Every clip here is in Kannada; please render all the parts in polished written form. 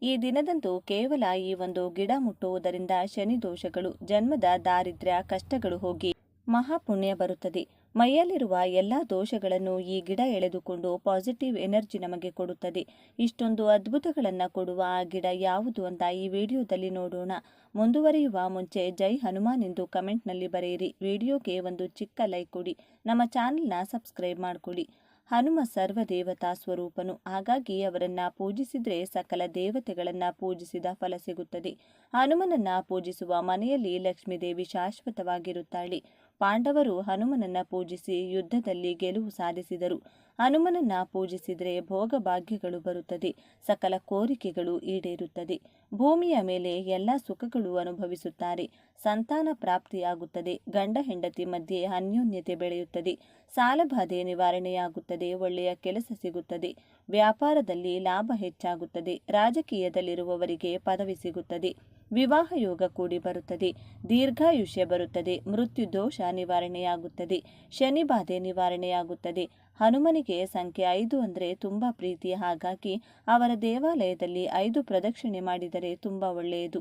ಈ ದಿನದಂದು ಕೇವಲ ಈ ಒಂದು ಗಿಡ ಮುಟ್ಟುವುದರಿಂದ ಶನಿ ದೋಷಗಳು, ಜನ್ಮದ ದಾರಿದ್ರ್ಯ, ಕಷ್ಟಗಳು ಹೋಗಿ ಮಹಾಪುಣ್ಯ ಬರುತ್ತದೆ. ಮೈಯಲ್ಲಿರುವ ಎಲ್ಲ ದೋಷಗಳನ್ನು ಈ ಗಿಡ ಎಳೆದುಕೊಂಡು ಪಾಸಿಟಿವ್ ಎನರ್ಜಿ ನಮಗೆ ಕೊಡುತ್ತದೆ. ಇಷ್ಟೊಂದು ಅದ್ಭುತಗಳನ್ನು ಕೊಡುವ ಆ ಗಿಡ ಯಾವುದು ಅಂತ ಈ ವಿಡಿಯೋದಲ್ಲಿ ನೋಡೋಣ. ಮುಂದುವರಿಯುವ ಮುಂಚೆ ಜೈ ಹನುಮಾನ್ ಎಂದು ಕಮೆಂಟ್ನಲ್ಲಿ ಬರೆಯಿರಿ. ವಿಡಿಯೋಗೆ ಒಂದು ಚಿಕ್ಕ ಲೈಕ್ ಕೊಡಿ. ನಮ್ಮ ಚಾನೆಲ್ನ ಸಬ್ಸ್ಕ್ರೈಬ್ ಮಾಡಿಕೊಳ್ಳಿ. ಹನುಮ ಸರ್ವ ದೇವತಾ ಸ್ವರೂಪನು, ಹಾಗಾಗಿ ಅವರನ್ನ ಪೂಜಿಸಿದ್ರೆ ಸಕಲ ದೇವತೆಗಳನ್ನ ಪೂಜಿಸಿದ ಫಲ ಸಿಗುತ್ತದೆ. ಹನುಮನನ್ನ ಪೂಜಿಸುವ ಮನೆಯಲ್ಲಿ ಲಕ್ಷ್ಮೀ ದೇವಿ ಶಾಶ್ವತವಾಗಿರುತ್ತಾಳೆ. ಪಾಂಡವರು ಹನುಮನನ್ನ ಪೂಜಿಸಿ ಯುದ್ಧದಲ್ಲಿ ಗೆಲುವು ಸಾಧಿಸಿದರು. ಹನುಮನನ್ನ ಪೂಜಿಸಿದರೆ ಭೋಗ ಭಾಗ್ಯಗಳು ಬರುತ್ತದೆ, ಸಕಲ ಕೋರಿಕೆಗಳು ಈಡೇರುತ್ತದೆ. ಭೂಮಿಯ ಮೇಲೆ ಎಲ್ಲ ಸುಖಗಳು ಅನುಭವಿಸುತ್ತಾರೆ. ಸಂತಾನ ಪ್ರಾಪ್ತಿಯಾಗುತ್ತದೆ. ಗಂಡ ಹೆಂಡತಿ ಮಧ್ಯೆ ಅನ್ಯೋನ್ಯತೆ ಬೆಳೆಯುತ್ತದೆ. ಸಾಲಬಾಧೆ ನಿವಾರಣೆಯಾಗುತ್ತದೆ. ಒಳ್ಳೆಯ ಕೆಲಸ ಸಿಗುತ್ತದೆ. ವ್ಯಾಪಾರದಲ್ಲಿ ಲಾಭ ಹೆಚ್ಚಾಗುತ್ತದೆ. ರಾಜಕೀಯದಲ್ಲಿರುವವರಿಗೆ ಪದವಿ ಸಿಗುತ್ತದೆ. ವಿವಾಹ ಯೋಗ ಕೂಡಿ ಬರುತ್ತದೆ. ದೀರ್ಘಾಯುಷ್ಯ ಬರುತ್ತದೆ. ಮೃತ್ಯು ದೋಷ ನಿವಾರಣೆಯಾಗುತ್ತದೆ. ಶನಿ ಬಾಧೆ ನಿವಾರಣೆಯಾಗುತ್ತದೆ. ಹನುಮನಿಗೆ ಸಂಖ್ಯೆ 5 ಅಂದರೆ ತುಂಬಾ ಪ್ರೀತಿ. ಹಾಗಾಗಿ ಅವರ ದೇವಾಲಯದಲ್ಲಿ 5 ಪ್ರದಕ್ಷಿಣೆ ಮಾಡಿದರೆ ತುಂಬಾ ಒಳ್ಳೆಯದು.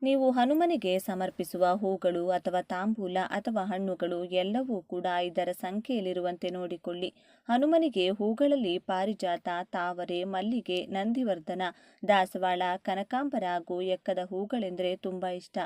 ನೀವು ಹನುಮನಿಗೆ ಸಮರ್ಪಿಸುವ ಹೂಗಳು ಅಥವಾ ತಾಂಬೂಲ ಅಥವಾ ಹಣ್ಣುಗಳು ಎಲ್ಲವೂ ಕೂಡ 5ರ ಸಂಖ್ಯೆಯಲ್ಲಿರುವಂತೆ ನೋಡಿಕೊಳ್ಳಿ. ಹನುಮನಿಗೆ ಹೂಗಳಲ್ಲಿ ಪಾರಿಜಾತ, ತಾವರೆ, ಮಲ್ಲಿಗೆ, ನಂದಿವರ್ಧನ, ದಾಸವಾಳ, ಕನಕಾಂಬರ ಹಾಗೂ ಎಕ್ಕದ ಹೂಗಳೆಂದರೆ ತುಂಬಾ ಇಷ್ಟ.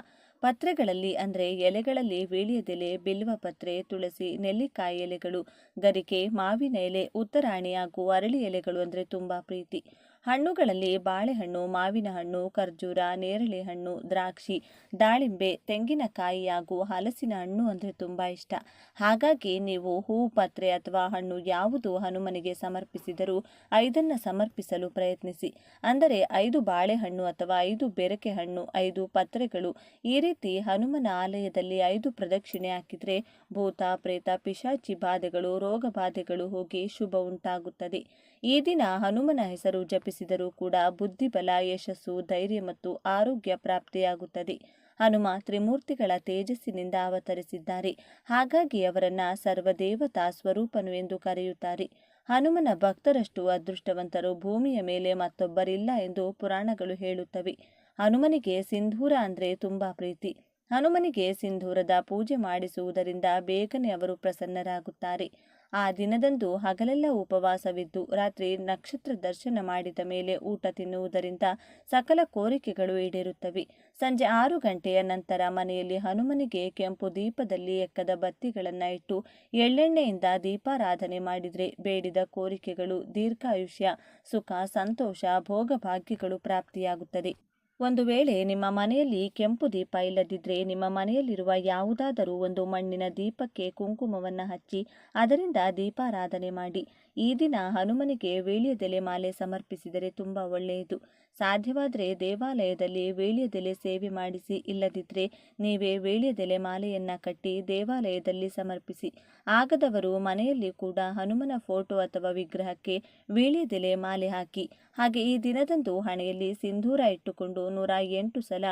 ಪತ್ರೆಗಳಲ್ಲಿ ಅಂದರೆ ಎಲೆಗಳಲ್ಲಿ ವೀಳ್ಯದೆಲೆ, ಬಿಲ್ವ ಪತ್ರೆ, ತುಳಸಿ, ನೆಲ್ಲಿಕಾಯಿ ಎಲೆಗಳು, ಗರಿಕೆ, ಮಾವಿನ ಎಲೆ, ಉತ್ತರಾಣಿ ಹಾಗೂ ಅರಳಿ ಎಲೆಗಳು ಅಂದರೆ ತುಂಬಾ ಪ್ರೀತಿ. ಹಣ್ಣುಗಳಲ್ಲಿ ಬಾಳೆಹಣ್ಣು, ಮಾವಿನ ಹಣ್ಣು, ಖರ್ಜೂರ, ನೇರಳೆ ಹಣ್ಣು, ದ್ರಾಕ್ಷಿ, ದಾಳಿಂಬೆ, ತೆಂಗಿನಕಾಯಿ ಹಾಗೂ ಹಲಸಿನ ಹಣ್ಣು ಅಂದರೆ ತುಂಬಾ ಇಷ್ಟ. ಹಾಗಾಗಿ ನೀವು ಹೂ, ಪತ್ರೆ ಅಥವಾ ಹಣ್ಣು ಯಾವುದು ಹನುಮನಿಗೆ ಸಮರ್ಪಿಸಿದರೂ 5ನ್ನು ಸಮರ್ಪಿಸಲು ಪ್ರಯತ್ನಿಸಿ. ಅಂದರೆ 5 ಬಾಳೆಹಣ್ಣು ಅಥವಾ 5 ಬೆರಕೆ ಹಣ್ಣು, 5 ಪತ್ರೆಗಳು. ಈ ರೀತಿ ಹನುಮನ ಆಲಯದಲ್ಲಿ 5 ಪ್ರದಕ್ಷಿಣೆ ಹಾಕಿದರೆ ಭೂತ, ಪ್ರೇತ, ಪಿಶಾಚಿ ಬಾಧೆಗಳು, ರೋಗ ಬಾಧೆಗಳು ಹೋಗಿ ಶುಭ ಉಂಟಾಗುತ್ತದೆ. ಈ ದಿನ ಹನುಮನ ಹೆಸರು ಜಪಿಸಿದರೂ ಕೂಡ ಬುದ್ಧಿಬಲ, ಯಶಸ್ಸು, ಧೈರ್ಯ ಮತ್ತು ಆರೋಗ್ಯ ಪ್ರಾಪ್ತಿಯಾಗುತ್ತದೆ. ಹನುಮ ತ್ರಿಮೂರ್ತಿಗಳ ತೇಜಸ್ಸಿನಿಂದ ಅವತರಿಸಿದ್ದಾರೆ. ಹಾಗಾಗಿ ಅವರನ್ನ ಸರ್ವದೇವತಾ ಸ್ವರೂಪನು ಎಂದು ಕರೆಯುತ್ತಾರೆ. ಹನುಮನ ಭಕ್ತರಷ್ಟು ಅದೃಷ್ಟವಂತರು ಭೂಮಿಯ ಮೇಲೆ ಮತ್ತೊಬ್ಬರಿಲ್ಲ ಎಂದು ಪುರಾಣಗಳು ಹೇಳುತ್ತವೆ. ಹನುಮನಿಗೆ ಸಿಂಧೂರ ಅಂದರೆ ತುಂಬಾ ಪ್ರೀತಿ. ಹನುಮನಿಗೆ ಸಿಂಧೂರದ ಪೂಜೆ ಮಾಡಿಸುವುದರಿಂದ ಬೇಗನೆ ಅವರು ಪ್ರಸನ್ನರಾಗುತ್ತಾರೆ. ಆ ದಿನದಂದು ಹಗಲೆಲ್ಲ ಉಪವಾಸವಿದ್ದು ರಾತ್ರಿ ನಕ್ಷತ್ರ ದರ್ಶನ ಮಾಡಿದ ಮೇಲೆ ಊಟ ತಿನ್ನುವುದರಿಂದ ಸಕಲ ಕೋರಿಕೆಗಳು ಈಡೇರುತ್ತವೆ. ಸಂಜೆ 6 ಗಂಟೆಯ ನಂತರ ಮನೆಯಲ್ಲಿ ಹನುಮನಿಗೆ ಕೆಂಪು ದೀಪದಲ್ಲಿ ಎಕ್ಕದ ಬತ್ತಿಗಳನ್ನು ಇಟ್ಟು ಎಳ್ಳೆಣ್ಣೆಯಿಂದ ದೀಪಾರಾಧನೆ ಮಾಡಿದರೆ ಬೇಡಿದ ಕೋರಿಕೆಗಳು, ದೀರ್ಘಾಯುಷ್ಯ, ಸುಖ, ಸಂತೋಷ, ಭೋಗ ಭಾಗ್ಯಗಳು ಪ್ರಾಪ್ತಿಯಾಗುತ್ತದೆ. ಒಂದು ವೇಳೆ ನಿಮ್ಮ ಮನೆಯಲ್ಲಿ ಕೆಂಪು ದೀಪ ಇಲ್ಲದಿದ್ದರೆ ನಿಮ್ಮ ಮನೆಯಲ್ಲಿರುವ ಯಾವುದಾದರೂ ಒಂದು ಮಣ್ಣಿನ ದೀಪಕ್ಕೆ ಕುಂಕುಮವನ್ನು ಹಚ್ಚಿ ಅದರಿಂದ ದೀಪಾರಾಧನೆ ಮಾಡಿ. ಈ ದಿನ ಹನುಮನಿಗೆ ವೀಳ್ಯದೆಲೆ ಮಾಲೆ ಸಮರ್ಪಿಸಿದರೆ ತುಂಬ ಒಳ್ಳೆಯದು. ಸಾಧ್ಯವಾದರೆ ದೇವಾಲಯದಲ್ಲಿ ವೀಳ್ಯದೆಲೆ ಸೇವೆ ಮಾಡಿಸಿ. ಇಲ್ಲದಿದ್ದರೆ ನೀವೇ ವೀಳ್ಯದೆಲೆ ಮಾಲೆಯನ್ನು ಕಟ್ಟಿ ದೇವಾಲಯದಲ್ಲಿ ಸಮರ್ಪಿಸಿ. ಆಗದವರು ಮನೆಯಲ್ಲಿ ಕೂಡ ಹನುಮನ ಫೋಟೋ ಅಥವಾ ವಿಗ್ರಹಕ್ಕೆ ವೀಳ್ಯದೆಲೆ ಮಾಲೆ ಹಾಕಿ. ಹಾಗೆ ಈ ದಿನದಂದು ಹಣೆಯಲ್ಲಿ ಸಿಂಧೂರ ಇಟ್ಟುಕೊಂಡು 108 ಸಲ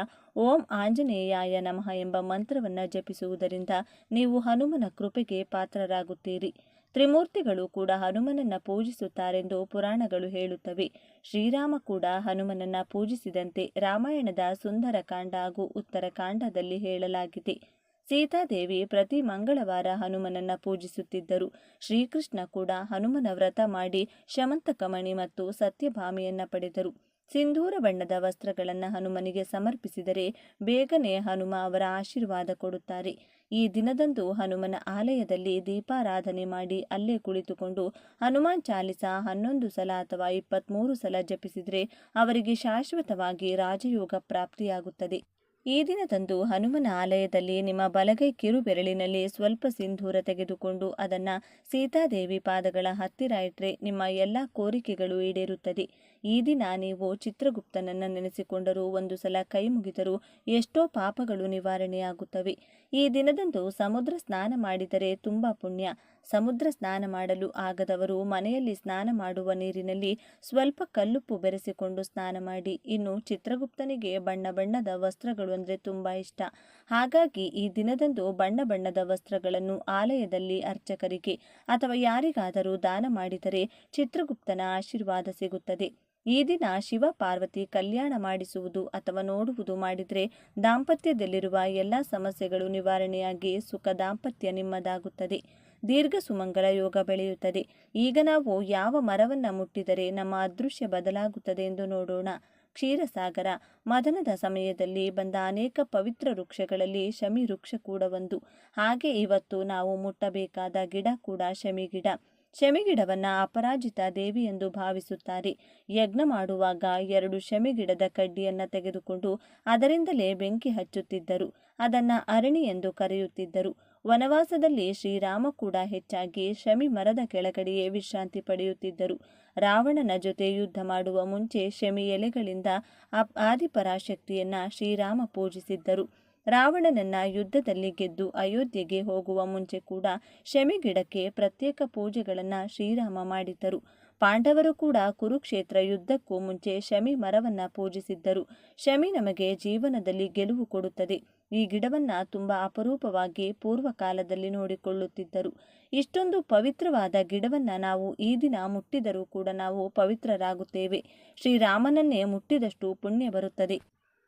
ಓಂ ಆಂಜನೇಯಾಯ ನಮಃ ಎಂಬ ಮಂತ್ರವನ್ನು ಜಪಿಸುವುದರಿಂದ ನೀವು ಹನುಮನ ಕೃಪೆಗೆ ಪಾತ್ರರಾಗುತ್ತೀರಿ. ತ್ರಿಮೂರ್ತಿಗಳು ಕೂಡ ಹನುಮನನ್ನ ಪೂಜಿಸುತ್ತಾರೆಂದು ಪುರಾಣಗಳು ಹೇಳುತ್ತವೆ. ಶ್ರೀರಾಮ ಕೂಡ ಹನುಮನನ್ನ ಪೂಜಿಸಿದಂತೆ ರಾಮಾಯಣದ ಸುಂದರಕಾಂಡ ಹಾಗೂ ಉತ್ತರಕಾಂಡದಲ್ಲಿ ಹೇಳಲಾಗಿದೆ. ಸೀತಾದೇವಿ ಪ್ರತಿ ಮಂಗಳವಾರ ಹನುಮನನ್ನ ಪೂಜಿಸುತ್ತಿದ್ದರು. ಶ್ರೀಕೃಷ್ಣ ಕೂಡ ಹನುಮನ ವ್ರತ ಮಾಡಿ ಶಮಂತಕಮಣಿ ಮತ್ತು ಸತ್ಯಭಾಮೆಯನ್ನ ಪಡೆದರು. ಸಿಂಧೂರ ಬಣ್ಣದ ವಸ್ತ್ರಗಳನ್ನು ಹನುಮನಿಗೆ ಸಮರ್ಪಿಸಿದರೆ ಬೇಗನೆ ಹನುಮ ಅವರ ಆಶೀರ್ವಾದ ಕೊಡುತ್ತಾರೆ. ಈ ದಿನದಂದು ಹನುಮನ ಆಲಯದಲ್ಲಿ ದೀಪಾರಾಧನೆ ಮಾಡಿ ಅಲ್ಲೇ ಕುಳಿತುಕೊಂಡು ಹನುಮಾನ್ ಚಾಲಿಸ 11 ಸಲ ಅಥವಾ 23 ಸಲ ಜಪಿಸಿದರೆ ಅವರಿಗೆ ಶಾಶ್ವತವಾಗಿ ರಾಜಯೋಗ ಪ್ರಾಪ್ತಿಯಾಗುತ್ತದೆ. ಈ ದಿನದಂದು ಹನುಮನ ಆಲಯದಲ್ಲಿ ನಿಮ್ಮ ಬಲಗೈ ಕಿರು ಬೆರಳಿನಲ್ಲಿ ಸ್ವಲ್ಪ ಸಿಂಧೂರ ತೆಗೆದುಕೊಂಡು ಅದನ್ನು ಸೀತಾದೇವಿ ಪಾದಗಳ ಹತ್ತಿರ ಇಟ್ಟರೆ ನಿಮ್ಮ ಎಲ್ಲ ಕೋರಿಕೆಗಳು ಈಡೇರುತ್ತದೆ. ಈ ದಿನ ನೀವು ಚಿತ್ರಗುಪ್ತನನ್ನು ನೆನೆಸಿಕೊಂಡರೂ, ಒಂದು ಸಲ ಕೈ ಮುಗಿದರೂ ಎಷ್ಟೋ ಪಾಪಗಳು ನಿವಾರಣೆಯಾಗುತ್ತವೆ. ಈ ದಿನದಂದು ಸಮುದ್ರ ಸ್ನಾನ ಮಾಡಿದರೆ ತುಂಬ ಪುಣ್ಯ. ಸಮುದ್ರ ಸ್ನಾನ ಮಾಡಲು ಆಗದವರು ಮನೆಯಲ್ಲಿ ಸ್ನಾನ ಮಾಡುವ ನೀರಿನಲ್ಲಿ ಸ್ವಲ್ಪ ಕಲ್ಲುಪ್ಪು ಬೆರೆಸಿಕೊಂಡು ಸ್ನಾನ ಮಾಡಿ. ಇನ್ನು ಚಿತ್ರಗುಪ್ತನಿಗೆ ಬಣ್ಣ ಬಣ್ಣದ ವಸ್ತ್ರಗಳು ಅಂದರೆ ತುಂಬ ಇಷ್ಟ. ಹಾಗಾಗಿ ಈ ದಿನದಂದು ಬಣ್ಣ ಬಣ್ಣದ ವಸ್ತ್ರಗಳನ್ನು ಆಲಯದಲ್ಲಿ ಅರ್ಚಕರಿಗೆ ಅಥವಾ ಯಾರಿಗಾದರೂ ದಾನ ಮಾಡಿದರೆ ಚಿತ್ರಗುಪ್ತನ ಆಶೀರ್ವಾದ ಸಿಗುತ್ತದೆ. ಈ ದಿನ ಶಿವ ಪಾರ್ವತಿ ಕಲ್ಯಾಣ ಮಾಡಿಸುವುದು ಅಥವಾ ನೋಡುವುದು ಮಾಡಿದರೆ ದಾಂಪತ್ಯದಲ್ಲಿರುವ ಎಲ್ಲ ಸಮಸ್ಯೆಗಳು ನಿವಾರಣೆಯಾಗಿ ಸುಖ ದಾಂಪತ್ಯ ನಿಮ್ಮದಾಗುತ್ತದೆ. ದೀರ್ಘ ಸುಮಂಗಲ ಯೋಗ ಬೆಳೆಯುತ್ತದೆ. ಈಗ ನಾವು ಯಾವ ಮರವನ್ನು ಮುಟ್ಟಿದರೆ ನಮ್ಮ ಅದೃಶ್ಯ ಬದಲಾಗುತ್ತದೆ ಎಂದು ನೋಡೋಣ. ಕ್ಷೀರಸಾಗರ ಮದನದ ಸಮಯದಲ್ಲಿ ಬಂದ ಅನೇಕ ಪವಿತ್ರ ವೃಕ್ಷಗಳಲ್ಲಿ ಶಮಿ ವೃಕ್ಷ ಕೂಡ ಒಂದು. ಹಾಗೆ ಇವತ್ತು ನಾವು ಮುಟ್ಟಬೇಕಾದ ಗಿಡ ಕೂಡ ಶಮಿ ಗಿಡ. ಶಮಿ ಗಿಡವನ್ನ ಅಪರಾಜಿತ ದೇವಿ ಎಂದು ಭಾವಿಸುತ್ತಾರೆ. ಯಜ್ಞ ಮಾಡುವಾಗ 2 ಶಮಿ ಗಿಡದ ಕಡ್ಡಿಯನ್ನ ತೆಗೆದುಕೊಂಡು ಅದರಿಂದಲೇ ಬೆಂಕಿ ಹಚ್ಚುತ್ತಿದ್ದರು. ಅದನ್ನ ಅರಣಿ ಎಂದು ಕರೆಯುತ್ತಿದ್ದರು. ವನವಾಸದಲ್ಲಿ ಶ್ರೀರಾಮ ಕೂಡ ಹೆಚ್ಚಾಗಿ ಶಮಿ ಮರದ ಕೆಳಗಡೆಯೇ ವಿಶ್ರಾಂತಿ ಪಡೆಯುತ್ತಿದ್ದರು. ರಾವಣನ ಜೊತೆ ಯುದ್ಧ ಮಾಡುವ ಮುಂಚೆ ಶಮಿ ಎಲೆಗಳಿಂದ ಆದಿಪರಾಶಕ್ತಿಯನ್ನ ಶ್ರೀರಾಮ ಪೂಜಿಸಿದ್ದರು. ರಾವಣನನ್ನ ಯುದ್ಧದಲ್ಲಿ ಗೆದ್ದು ಅಯೋಧ್ಯೆಗೆ ಹೋಗುವ ಮುಂಚೆ ಕೂಡ ಶಮಿ ಗಿಡಕ್ಕೆ ಪ್ರತ್ಯೇಕ ಪೂಜೆಗಳನ್ನ ಶ್ರೀರಾಮ ಮಾಡಿದ್ದರು. ಪಾಂಡವರು ಕೂಡ ಕುರುಕ್ಷೇತ್ರ ಯುದ್ಧಕ್ಕೂ ಮುಂಚೆ ಶಮಿ ಮರವನ್ನ ಪೂಜಿಸಿದ್ದರು. ಶಮಿ ನಮಗೆ ಜೀವನದಲ್ಲಿ ಗೆಲುವು ಕೊಡುತ್ತದೆ. ಈ ಗಿಡವನ್ನ ತುಂಬಾ ಅಪರೂಪವಾಗಿ ಪೂರ್ವಕಾಲದಲ್ಲಿ ನೋಡಿಕೊಳ್ಳುತ್ತಿದ್ದರು. ಇಷ್ಟೊಂದು ಪವಿತ್ರವಾದ ಗಿಡವನ್ನ ನಾವು ಈ ದಿನ ಮುಟ್ಟಿದರೂ ಕೂಡ ನಾವು ಪವಿತ್ರರಾಗುತ್ತೇವೆ. ಶ್ರೀರಾಮನನ್ನೇ ಮುಟ್ಟಿದಷ್ಟು ಪುಣ್ಯ ಬರುತ್ತದೆ.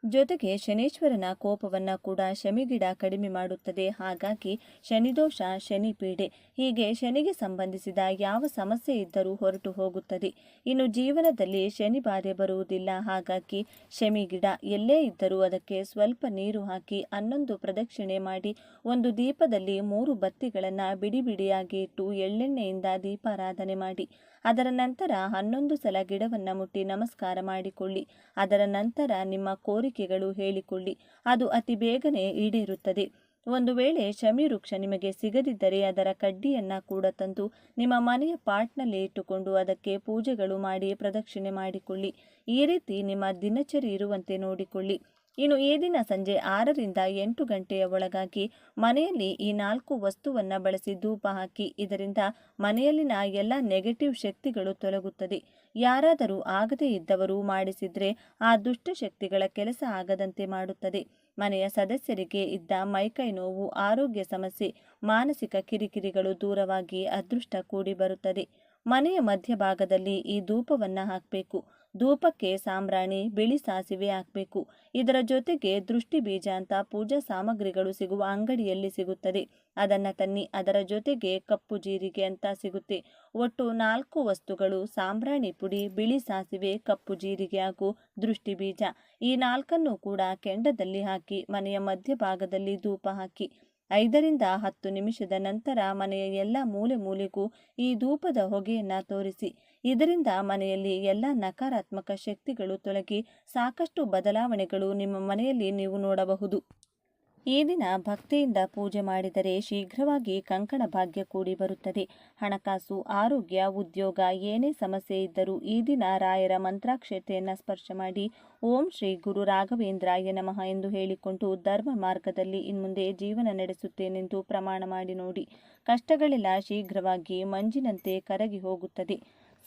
ಜೊತೆಗೆ ಶನೀಶ್ವರನ ಕೋಪವನ್ನ ಕೂಡ ಶಮಿಗಿಡ ಕಡಿಮೆ ಮಾಡುತ್ತದೆ. ಹಾಗಾಗಿ ಶನಿದೋಷ, ಶನಿ ಪೀಡೆ ಹೀಗೆ ಶನಿಗೆ ಸಂಬಂಧಿಸಿದ ಯಾವ ಸಮಸ್ಯೆ ಇದ್ದರೂ ಹೊರಟು ಹೋಗುತ್ತದೆ. ಇನ್ನು ಜೀವನದಲ್ಲಿ ಶನಿ ಬಾಧೆ ಬರುವುದಿಲ್ಲ. ಹಾಗಾಗಿ ಶಮಿಗಿಡ ಎಲ್ಲೇ ಇದ್ದರೂ ಅದಕ್ಕೆ ಸ್ವಲ್ಪ ನೀರು ಹಾಕಿ 11 ಪ್ರದಕ್ಷಿಣೆ ಮಾಡಿ ಒಂದು ದೀಪದಲ್ಲಿ 3 ಬತ್ತಿಗಳನ್ನು ಬಿಡಿ ಬಿಡಿಯಾಗಿ ಇಟ್ಟು ಎಳ್ಳೆಣ್ಣೆಯಿಂದ ದೀಪಾರಾಧನೆ ಮಾಡಿ ಅದರ ನಂತರ 11 ಸಲ ಗಿಡವನ್ನು ಮುಟ್ಟಿ ನಮಸ್ಕಾರ ಮಾಡಿಕೊಳ್ಳಿ. ಅದರ ನಂತರ ನಿಮ್ಮ ಕೋರಿಕೆಗಳು ಹೇಳಿಕೊಳ್ಳಿ. ಅದು ಅತಿ ಬೇಗನೆ ಈಡೇರುತ್ತದೆ. ಒಂದು ವೇಳೆ ಶಮಿ ವೃಕ್ಷ ನಿಮಗೆ ಸಿಗದಿದ್ದರೆ ಅದರ ಕಡ್ಡಿಯನ್ನ ಕೂಡ ತಂದು ನಿಮ್ಮ ಮನೆಯ ಪಾಟ್ನಲ್ಲಿ ಇಟ್ಟುಕೊಂಡು ಅದಕ್ಕೆ ಪೂಜೆಗಳು ಮಾಡಿ ಪ್ರದಕ್ಷಿಣೆ ಮಾಡಿಕೊಳ್ಳಿ. ಈ ರೀತಿ ನಿಮ್ಮ ದಿನಚರಿ ಇರುವಂತೆ ನೋಡಿಕೊಳ್ಳಿ. ಇನ್ನು ಈ ದಿನ ಸಂಜೆ 6 ರಿಂದ 8 ಗಂಟೆಯ ಒಳಗಾಗಿ ಮನೆಯಲ್ಲಿ ಈ 4 ವಸ್ತುವನ್ನು ಬಳಸಿ ಧೂಪ ಹಾಕಿ. ಇದರಿಂದ ಮನೆಯಲ್ಲಿನ ಎಲ್ಲ ನೆಗೆಟಿವ್ ಶಕ್ತಿಗಳು ತೊಲಗುತ್ತದೆ. ಯಾರಾದರೂ ಆಗದೇ ಇದ್ದವರು ಮಾಡಿಸಿದ್ರೆ ಆ ದುಷ್ಟ ಶಕ್ತಿಗಳ ಕೆಲಸ ಆಗದಂತೆ ಮಾಡುತ್ತದೆ. ಮನೆಯ ಸದಸ್ಯರಿಗೆ ಇದ್ದ ಮೈಕೈ ನೋವು, ಆರೋಗ್ಯ ಸಮಸ್ಯೆ, ಮಾನಸಿಕ ಕಿರಿಕಿರಿಗಳು ದೂರವಾಗಿ ಅದೃಷ್ಟ ಕೂಡಿ ಬರುತ್ತದೆ. ಮನೆಯ ಮಧ್ಯಭಾಗದಲ್ಲಿ ಈ ಧೂಪವನ್ನ ಹಾಕಬೇಕು. ಧೂಪಕ್ಕೆ ಸಾಂಬ್ರಾಣಿ, ಬಿಳಿ ಸಾಸಿವೆ ಹಾಕಬೇಕು. ಇದರ ಜೊತೆಗೆ ದೃಷ್ಟಿ ಬೀಜ ಅಂತ ಪೂಜಾ ಸಾಮಗ್ರಿಗಳು ಸಿಗುವ ಅಂಗಡಿಯಲ್ಲಿ ಸಿಗುತ್ತದೆ. ಅದನ್ನ ತನ್ನಿ. ಅದರ ಜೊತೆಗೆ ಕಪ್ಪು ಜೀರಿಗೆ ಅಂತ ಸಿಗುತ್ತೆ. ಒಟ್ಟು 4 ವಸ್ತುಗಳು: ಸಾಂಬ್ರಾಣಿ ಪುಡಿ, ಬಿಳಿ ಸಾಸಿವೆ, ಕಪ್ಪು ಜೀರಿಗೆ ಹಾಗೂ ದೃಷ್ಟಿ ಬೀಜ. ಈ 4ನ್ನು ಕೂಡ ಕೆಂಡದಲ್ಲಿ ಹಾಕಿ ಮನೆಯ ಮಧ್ಯಭಾಗದಲ್ಲಿ ಧೂಪ ಹಾಕಿ. 5 ರಿಂದ 10 ನಿಮಿಷದ ನಂತರ ಮನೆಯ ಎಲ್ಲ ಮೂಲೆ ಮೂಲೆಗೂ ಈ ಧೂಪದ ಹೊಗೆಯನ್ನ ತೋರಿಸಿ. ಇದರಿಂದ ಮನೆಯಲ್ಲಿ ಎಲ್ಲ ನಕಾರಾತ್ಮಕ ಶಕ್ತಿಗಳು ತೊಲಗಿ ಸಾಕಷ್ಟು ಬದಲಾವಣೆಗಳು ನಿಮ್ಮ ಮನೆಯಲ್ಲಿ ನೀವು ನೋಡಬಹುದು. ಈ ದಿನ ಭಕ್ತಿಯಿಂದ ಪೂಜೆ ಮಾಡಿದರೆ ಶೀಘ್ರವಾಗಿ ಕಂಕಣ ಭಾಗ್ಯ ಕೂಡಿ ಬರುತ್ತದೆ. ಹಣಕಾಸು, ಆರೋಗ್ಯ, ಉದ್ಯೋಗ ಏನೇ ಸಮಸ್ಯೆ ಇದ್ದರೂ ಈ ದಿನ ರಾಯರ ಮಂತ್ರಾಕ್ಷತೆಯನ್ನು ಸ್ಪರ್ಶ ಮಾಡಿ ಓಂ ಶ್ರೀ ಗುರು ರಾಘವೇಂದ್ರಾಯ ನಮಃ ಎಂದು ಹೇಳಿಕೊಂಡು ಧರ್ಮ ಮಾರ್ಗದಲ್ಲಿ ಇನ್ಮುಂದೆ ಜೀವನ ನಡೆಸುತ್ತೇನೆಂದು ಪ್ರಮಾಣ ಮಾಡಿ ನೋಡಿ. ಕಷ್ಟಗಳೆಲ್ಲ ಶೀಘ್ರವಾಗಿ ಮಂಜಿನಂತೆ ಕರಗಿ ಹೋಗುತ್ತದೆ.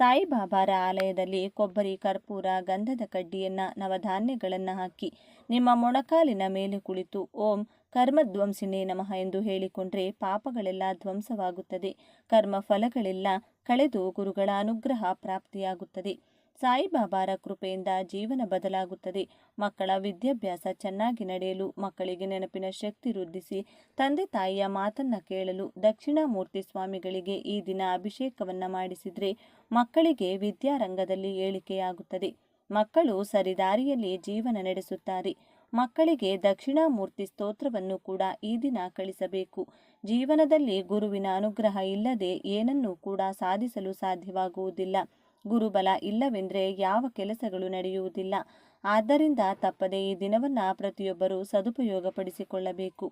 ಸಾಯಿಬಾಬಾರ ಆಲಯದಲ್ಲಿ ಕೊಬ್ಬರಿ, ಕರ್ಪೂರ, ಗಂಧದ ಕಡ್ಡಿಯನ್ನ, ನವಧಾನ್ಯಗಳನ್ನು ಹಾಕಿ ನಿಮ್ಮ ಮೊಣಕಾಲಿನ ಮೇಲೆ ಕುಳಿತು ಓಂ ಕರ್ಮಧ್ವಂಸಿನೇ ನಮಃ ಎಂದು ಹೇಳಿಕೊಂಡ್ರೆ ಪಾಪಗಳೆಲ್ಲ ಧ್ವಂಸವಾಗುತ್ತದೆ. ಕರ್ಮ ಫಲಗಳೆಲ್ಲ ಕಳೆದು ಗುರುಗಳ ಅನುಗ್ರಹ ಪ್ರಾಪ್ತಿಯಾಗುತ್ತದೆ. ಸಾಯಿಬಾಬಾರ ಕೃಪೆಯಿಂದ ಜೀವನ ಬದಲಾಗುತ್ತದೆ. ಮಕ್ಕಳ ವಿದ್ಯಾಭ್ಯಾಸ ಚೆನ್ನಾಗಿ ನಡೆಯಲು, ಮಕ್ಕಳಿಗೆ ನೆನಪಿನ ಶಕ್ತಿ ವೃದ್ಧಿಸಿ, ತಂದೆ ತಾಯಿಯ ಮಾತನ್ನ ಕೇಳಲು ದಕ್ಷಿಣಾಮೂರ್ತಿ ಸ್ವಾಮಿಗಳಿಗೆ ಈ ದಿನ ಅಭಿಷೇಕವನ್ನ ಮಾಡಿಸಿದ್ರೆ ಮಕ್ಕಳಿಗೆ ವಿದ್ಯಾರಂಗದಲ್ಲಿ ಏಳಿಕೆಯಾಗುತ್ತದೆ. ಮಕ್ಕಳು ಸರಿದಾರಿಯಲ್ಲಿ ಜೀವನ ನಡೆಸುತ್ತಾರೆ. ಮಕ್ಕಳಿಗೆ ದಕ್ಷಿಣಾಮೂರ್ತಿ ಸ್ತೋತ್ರವನ್ನು ಕೂಡ ಈ ದಿನ ಕಳಿಸಬೇಕು. ಜೀವನದಲ್ಲಿ ಗುರುವಿನ ಅನುಗ್ರಹ ಇಲ್ಲದೆ ಏನನ್ನೂ ಕೂಡ ಸಾಧಿಸಲು ಸಾಧ್ಯವಾಗುವುದಿಲ್ಲ. ಗುರುಬಲ ಇಲ್ಲವೆಂದರೆ ಯಾವ ಕೆಲಸಗಳು ನಡೆಯುವುದಿಲ್ಲ. ಆದ್ದರಿಂದ ತಪ್ಪದೆ ಈ ದಿನವನ್ನ ಪ್ರತಿಯೊಬ್ಬರೂ ಸದುಪಯೋಗಪಡಿಸಿಕೊಳ್ಳಬೇಕು.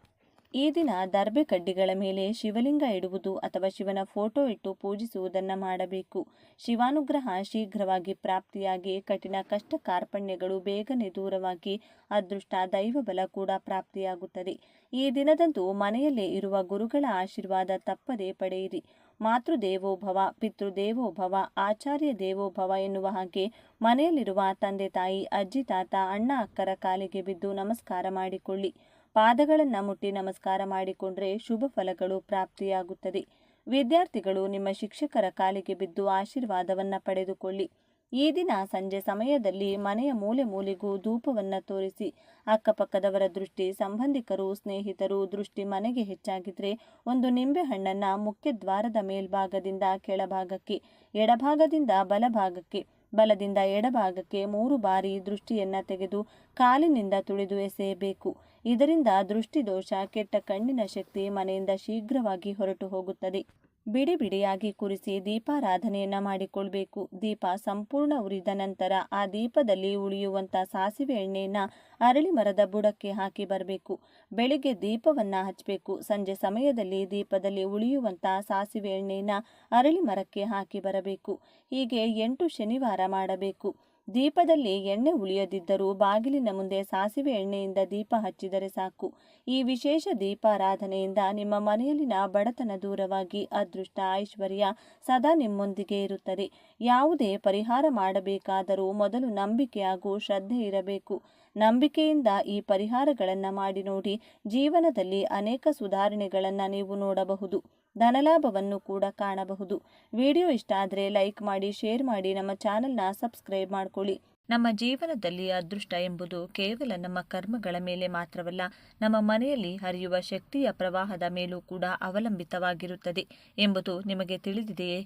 ಈ ದಿನ ದರ್ಬೆ ಕಡ್ಡಿಗಳ ಮೇಲೆ ಶಿವಲಿಂಗ ಇಡುವುದು ಅಥವಾ ಶಿವನ ಫೋಟೋ ಇಟ್ಟು ಪೂಜಿಸುವುದನ್ನು ಮಾಡಬೇಕು. ಶಿವಾನುಗ್ರಹ ಶೀಘ್ರವಾಗಿ ಪ್ರಾಪ್ತಿಯಾಗಿ ಕಠಿಣ ಕಷ್ಟ ಕಾರ್ಪಣ್ಯಗಳು ಬೇಗನೆ ದೂರವಾಗಿ ಅದೃಷ್ಟ, ದೈವಬಲ ಕೂಡ ಪ್ರಾಪ್ತಿಯಾಗುತ್ತದೆ. ಈ ದಿನದಂದು ಮನೆಯಲ್ಲೇ ಇರುವ ಗುರುಗಳ ಆಶೀರ್ವಾದ ತಪ್ಪದೇ ಪಡೆಯಿರಿ. ಮಾತೃದೇವೋಭವ, ಪಿತೃದೇವೋಭವ, ಆಚಾರ್ಯ ದೇವೋಭವ ಎನ್ನುವ ಹಾಗೆ ಮನೆಯಲ್ಲಿರುವ ತಂದೆ ತಾಯಿ, ಅಜ್ಜಿ ತಾತ, ಅಣ್ಣ ಅಕ್ಕರ ಕಾಲಿಗೆ ಬಿದ್ದು ನಮಸ್ಕಾರ ಮಾಡಿಕೊಳ್ಳಿ. ಪಾದಗಳನ್ನು ಮುಟ್ಟಿ ನಮಸ್ಕಾರ ಮಾಡಿಕೊಂಡ್ರೆ ಶುಭ ಫಲಗಳು ಪ್ರಾಪ್ತಿಯಾಗುತ್ತದೆ. ವಿದ್ಯಾರ್ಥಿಗಳು ನಿಮ್ಮ ಶಿಕ್ಷಕರ ಕಾಲಿಗೆ ಬಿದ್ದು ಆಶೀರ್ವಾದವನ್ನು ಪಡೆದುಕೊಳ್ಳಿ. ಈ ದಿನ ಸಂಜೆ ಸಮಯದಲ್ಲಿ ಮನೆಯ ಮೂಲೆ ಮೂಲೆಗೂ ಧೂಪವನ್ನು ತೋರಿಸಿ. ಅಕ್ಕಪಕ್ಕದವರ ದೃಷ್ಟಿ, ಸಂಬಂಧಿಕರು, ಸ್ನೇಹಿತರು ದೃಷ್ಟಿ ಮನೆಗೆ ಹೆಚ್ಚಾಗಿದ್ರೆ ಒಂದು ನಿಂಬೆ ಹಣ್ಣನ್ನು ಮುಖ್ಯ ದ್ವಾರದ ಮೇಲ್ಭಾಗದಿಂದ ಕೆಳಭಾಗಕ್ಕೆ, ಎಡಭಾಗದಿಂದ ಬಲಭಾಗಕ್ಕೆ, ಬಲದಿಂದ ಎಡಭಾಗಕ್ಕೆ 3 ಬಾರಿ ದೃಷ್ಟಿಯನ್ನ ತೆಗೆದು ಕಾಲಿನಿಂದ ತುಳಿದು ಎಸೆಯಬೇಕು. ಇದರಿಂದ ದೃಷ್ಟಿದೋಷ, ಕೆಟ್ಟ ಕಣ್ಣಿನ ಶಕ್ತಿ ಮನೆಯಿಂದ ಶೀಘ್ರವಾಗಿ ಹೊರಟು ಹೋಗುತ್ತದೆ. ಬಿಡಿ ಬಿಡಿಯಾಗಿ ಕುರಿಸಿ ದೀಪಾರಾಧನೆಯನ್ನ ಮಾಡಿಕೊಳ್ಬೇಕು. ದೀಪ ಸಂಪೂರ್ಣ ಉರಿದ ನಂತರ ಆ ದೀಪದಲ್ಲಿ ಉಳಿಯುವಂಥ ಸಾಸಿವೆ ಎಣ್ಣೆಯನ್ನ ಅರಳಿ ಮರದ ಬುಡಕ್ಕೆ ಹಾಕಿ ಬರಬೇಕು. ಬೆಳಿಗ್ಗೆ ದೀಪವನ್ನ ಹಚ್ಚಬೇಕು. ಸಂಜೆ ಸಮಯದಲ್ಲಿ ದೀಪದಲ್ಲಿ ಉಳಿಯುವಂಥ ಸಾಸಿವೆ ಎಣ್ಣೆಯನ್ನ ಅರಳಿ ಮರಕ್ಕೆ ಹಾಕಿ ಬರಬೇಕು. ಹೀಗೆ 8 ಶನಿವಾರ ಮಾಡಬೇಕು. ದೀಪದಲ್ಲಿ ಎಣ್ಣೆ ಉಳಿಯದಿದ್ದರೂ ಬಾಗಿಲಿನ ಮುಂದೆ ಸಾಸಿವೆ ಎಣ್ಣೆಯಿಂದ ದೀಪ ಹಚ್ಚಿದರೆ ಸಾಕು. ಈ ವಿಶೇಷ ದೀಪಾರಾಧನೆಯಿಂದ ನಿಮ್ಮ ಮನೆಯಲ್ಲಿನ ಬಡತನ ದೂರವಾಗಿ ಅದೃಷ್ಟ, ಐಶ್ವರ್ಯ ಸದಾ ನಿಮ್ಮೊಂದಿಗೆ ಇರುತ್ತದೆ. ಯಾವುದೇ ಪರಿಹಾರ ಮಾಡಬೇಕಾದರೂ ಮೊದಲು ನಂಬಿಕೆ ಹಾಗೂ ಶ್ರದ್ಧೆ ಇರಬೇಕು. ನಂಬಿಕೆಯಿಂದ ಈ ಪರಿಹಾರಗಳನ್ನು ಮಾಡಿ ನೋಡಿ. ಜೀವನದಲ್ಲಿ ಅನೇಕ ಸುಧಾರಣೆಗಳನ್ನು ನೀವು ನೋಡಬಹುದು. ಧನಲಾಭವನ್ನು ಕೂಡ ಕಾಣಬಹುದು. ವಿಡಿಯೋ ಇಷ್ಟ ಆದರೆ ಲೈಕ್ ಮಾಡಿ, ಶೇರ್ ಮಾಡಿ, ನಮ್ಮ ಚಾನೆಲ್ನ ಸಬ್ಸ್ಕ್ರೈಬ್ ಮಾಡ್ಕೊಳ್ಳಿ. ನಮ್ಮ ಜೀವನದಲ್ಲಿ ಅದೃಷ್ಟ ಎಂಬುದು ಕೇವಲ ನಮ್ಮ ಕರ್ಮಗಳ ಮೇಲೆ ಮಾತ್ರವಲ್ಲ, ನಮ್ಮ ಮನೆಯಲ್ಲಿ ಹರಿಯುವ ಶಕ್ತಿಯ ಪ್ರವಾಹದ ಮೇಲೂ ಕೂಡ ಅವಲಂಬಿತವಾಗಿರುತ್ತದೆ ಎಂಬುದು ನಿಮಗೆ ತಿಳಿದಿದೆಯೇ?